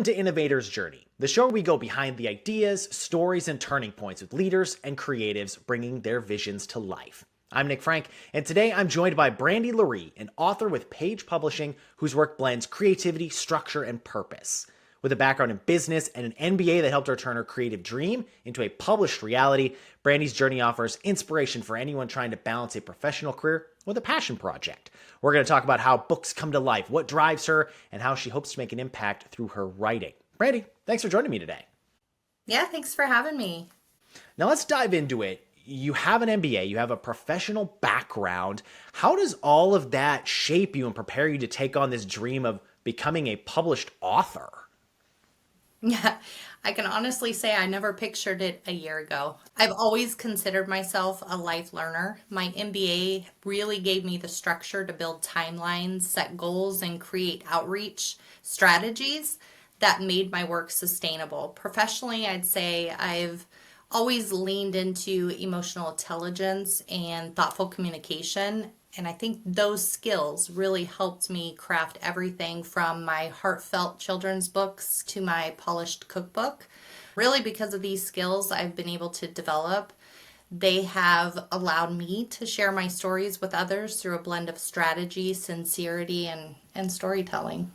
to Innovators Journey, the show where we go behind the ideas, stories, and turning points with leaders and creatives bringing their visions to life. I'm Nick Franck, and today I'm joined by Brandy Laree, an author with Page Publishing whose work blends creativity, structure, and purpose. With a background in business and an MBA that helped her turn her creative dream into a published reality, Brandy's journey offers inspiration for anyone trying to balance a professional career with a passion project. We're going to talk about how books come to life, what drives her, and how she hopes to make an impact through her writing. Brandy, thanks for joining me today. Yeah, thanks for having me. Now let's dive into it. You have an MBA, you have a professional background. How does all of that shape you and prepare you to take on this dream of becoming a published author? Yeah, I can honestly say I never pictured it a year ago. I've always considered myself a life learner. My MBA really gave me the structure to build timelines, set goals, and create outreach strategies that made my work sustainable. Professionally, I'd say I've always leaned into emotional intelligence and thoughtful communication. And I think those skills really helped me craft everything from my heartfelt children's books to my polished cookbook. Really, because of these skills I've been able to develop, they have allowed me to share my stories with others through a blend of strategy, sincerity, and storytelling.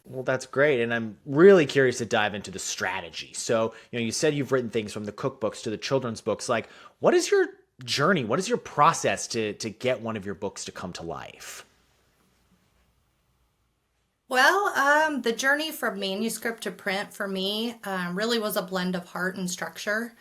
Well, that's great. And I'm really curious to dive into the strategy. So, you said you've written things from the cookbooks to the children's books. Like, what is your journey? What is your process to get one of your books to come to life? Well, the journey from manuscript to print for me really was a blend of heart and structure.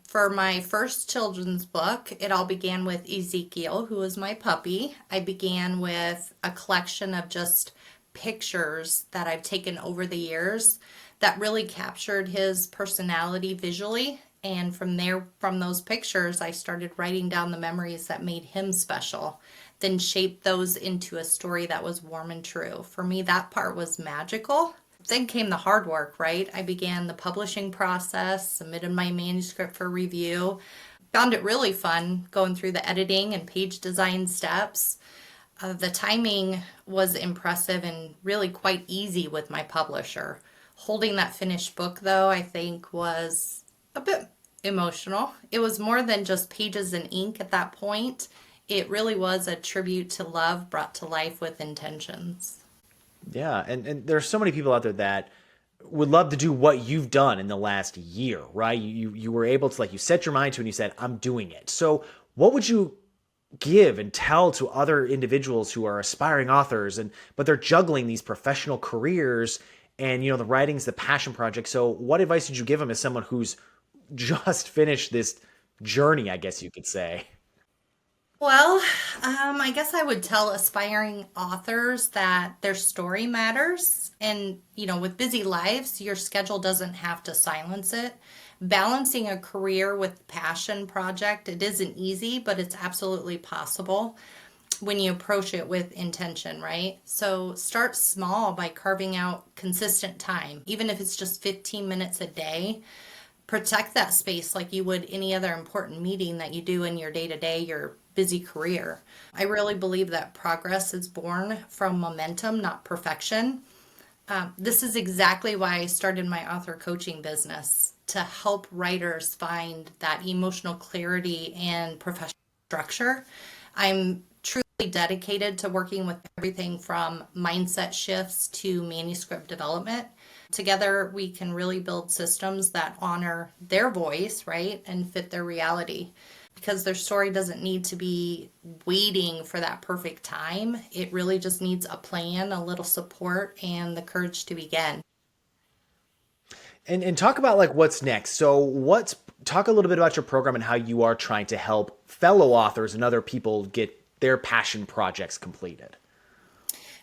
For my first children's book, it all began with Ezekiel, who was my puppy. I began with a collection of just pictures that I've taken over the years that really captured his personality visually. And from there, from those pictures, I started writing down the memories that made him special, then shaped those into a story that was warm and true. For me, that part was magical. Then came the hard work, right? I began the publishing process, submitted my manuscript for review, found it really fun going through the editing and page design steps. The timing was impressive and really quite easy with my publisher. Holding that finished book, though, I think was a bit emotional. It was more than just pages and ink at that point. It really was a tribute to love brought to life with intentions. Yeah, and there's so many people out there that would love to do what you've done in the last year, right? You were able to, like, you set your mind to it and you said, I'm doing it. So what would you give and tell to other individuals who are aspiring authors but they're juggling these professional careers and, the writing's the passion project. So what advice did you give them as someone who's just finished this journey, I guess you could say? Well, I guess I would tell aspiring authors that their story matters. And, with busy lives, your schedule doesn't have to silence it. Balancing a career with passion project, it isn't easy, but it's absolutely possible when you approach it with intention, right? So start small by carving out consistent time, even if it's just 15 minutes a day. Protect that space like you would any other important meeting that you do in your day-to-day, your busy career. I really believe that progress is born from momentum, not perfection. This is exactly why I started my author coaching business, to help writers find that emotional clarity and professional structure. I'm truly dedicated to working with everything from mindset shifts to manuscript development. Together, we can really build systems that honor their voice, right, and fit their reality. Because their story doesn't need to be waiting for that perfect time. It really just needs a plan, a little support, and the courage to begin. And talk about, like, what's next. So talk a little bit about your program and how you are trying to help fellow authors and other people get their passion projects completed.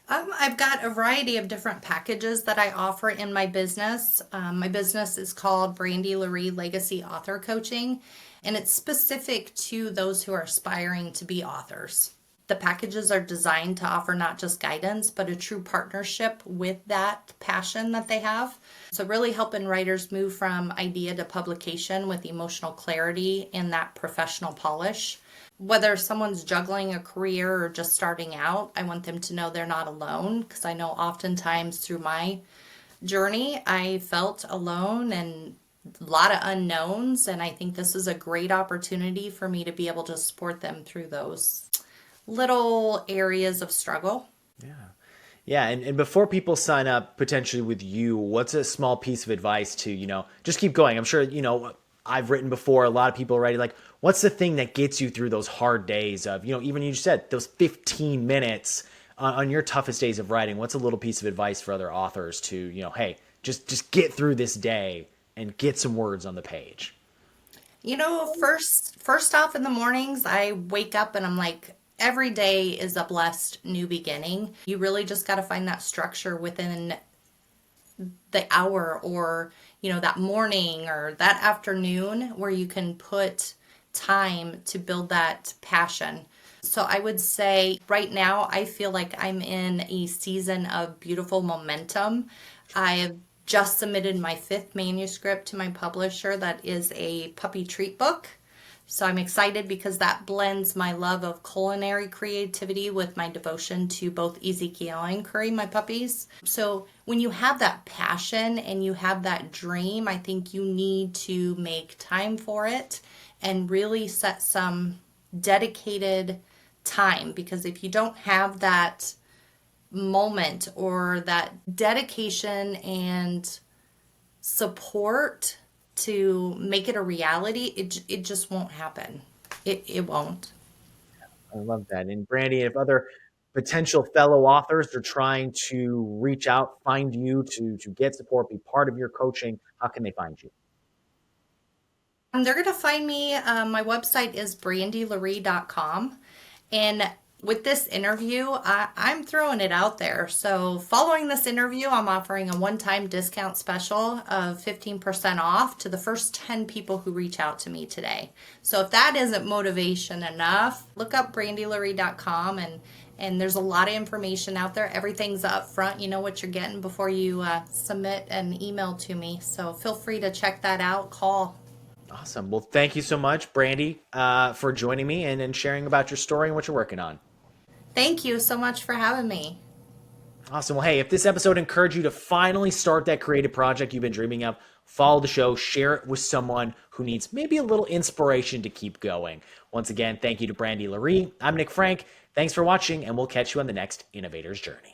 I've got a variety of different packages that I offer in my business. My business is called Brandy Laree Legacy Author Coaching, and it's specific to those who are aspiring to be authors. The packages are designed to offer not just guidance, but a true partnership with that passion that they have. So really helping writers move from idea to publication with emotional clarity and that professional polish. Whether someone's juggling a career or just starting out, I want them to know they're not alone, because I know oftentimes through my journey, I felt alone and a lot of unknowns. And I think this is a great opportunity for me to be able to support them through those little areas of struggle. Yeah. Yeah, and before people sign up potentially with you, what's a small piece of advice to, just keep going? I'm sure, I've written before, a lot of people already, like, what's the thing that gets you through those hard days of, even you just said those 15 minutes on your toughest days of writing? What's a little piece of advice for other authors to, hey, just get through this day and get some words on the page? First off in the mornings, I wake up and I'm like, every day is a blessed new beginning. You really just got to find that structure within the hour or, that morning or that afternoon where you can put time to build that passion. So I would say right now, I feel like I'm in a season of beautiful momentum. I have just submitted my 5th manuscript to my publisher that is a puppy treat book. So I'm excited because that blends my love of culinary creativity with my devotion to both Ezekiel and Curry, my puppies. So when you have that passion and you have that dream, I think you need to make time for it and really set some dedicated time, because if you don't have that moment or that dedication and support to make it a reality, it just won't happen. It won't. I love that. And Brandy, if other potential fellow authors are trying to reach out, find you to get support, be part of your coaching, how can they find you? They're going to find me. My website is brandylaree.com. And with this interview, I'm throwing it out there. So following this interview, I'm offering a one-time discount special of 15% off to the first 10 people who reach out to me today. So if that isn't motivation enough, look up brandylaree.com and there's a lot of information out there. Everything's up front. You know what you're getting before you submit an email to me. So feel free to check that out. Call. Awesome. Well, thank you so much, Brandy, for joining me and sharing about your story and what you're working on. Thank you so much for having me. Awesome. Well, hey, if this episode encouraged you to finally start that creative project you've been dreaming of, follow the show, share it with someone who needs maybe a little inspiration to keep going. Once again, thank you to Brandy Laree. I'm Nick Franck. Thanks for watching, and we'll catch you on the next Innovators Journey.